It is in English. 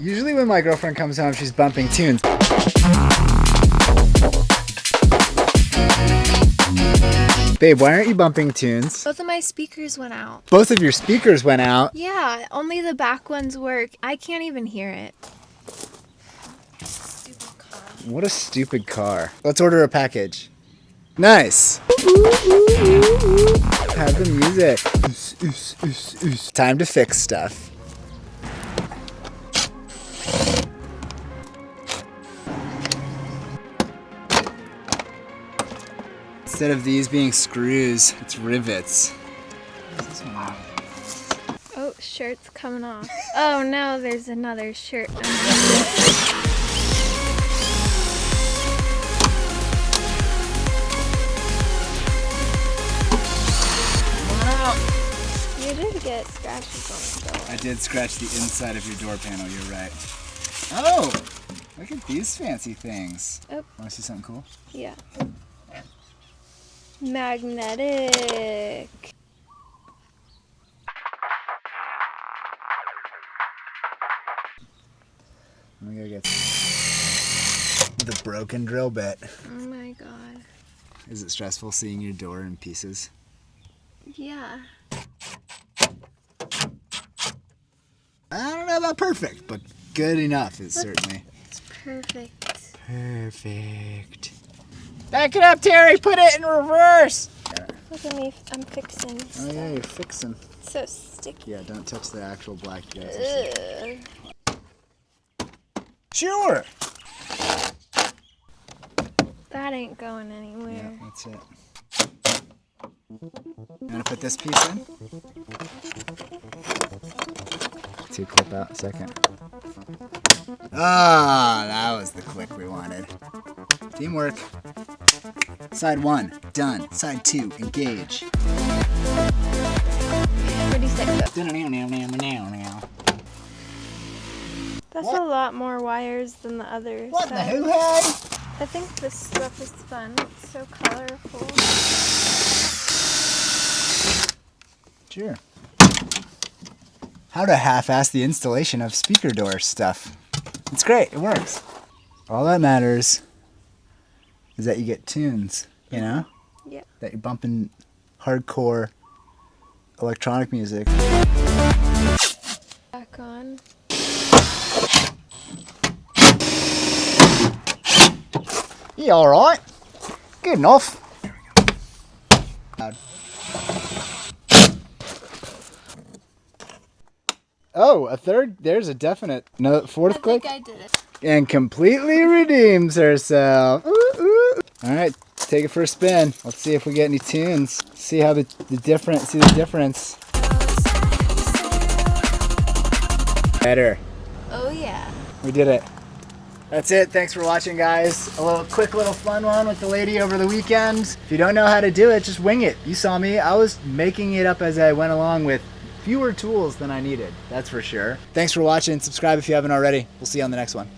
Usually when my girlfriend comes home, she's bumping tunes. Babe, why aren't you bumping tunes? Both of my speakers went out. Both of your speakers went out? Yeah, only the back ones work. I can't even hear it. Stupid car. What a stupid car. Let's order a package. Nice. Have the music. Time to fix stuff. Instead of these being screws, it's rivets. What is this one? Oh, shirt's coming off. Oh no, there's another shirt. You did get scratches on the door. I did scratch the inside of your door panel, you're right. Oh! Look at these fancy things. Oh. Want to see something cool? Yeah. Magnetic. I'm gonna get the broken drill bit. Oh my god. Is it stressful seeing your door in pieces? Yeah. I don't know about perfect, but good enough is certainly. It's perfect. Perfect. Back it up, Terry. Put it in reverse. Look at me. I'm fixing Oh stuff. yeah, you're fixing. It's so sticky. Yeah, don't touch the actual black guys. Ugh. Sure. That ain't going anywhere. Yeah, that's it. I'm gonna put this piece in. To clip out a second. Ah, that was the click we wanted. Teamwork. Side 1, done. Side 2, engage. Pretty sick though. That's What? a lot more wires than the others. What the hoo-hey? I think this stuff is fun. It's so colorful. Sure. How to half-ass the installation of speaker door stuff. It's great, it works. All that matters is that you get tunes, you know? Yeah. That you're bumping hardcore electronic music. Back on. You alright? Good enough. Oh, a third. There's a definite. No, fourth click. I did it. And completely redeems herself. Ooh, ooh. All right, take it for a spin. Let's see if we get any tunes. See how the difference. See the difference. Better. Oh yeah. We did it. That's it. Thanks for watching, guys. A quick little fun one with the lady over the weekend. If you don't know how to do it, just wing it. You saw me. I was making it up as I went along with fewer tools than I needed. That's for sure. Thanks for watching. Subscribe if you haven't already. We'll see you on the next one.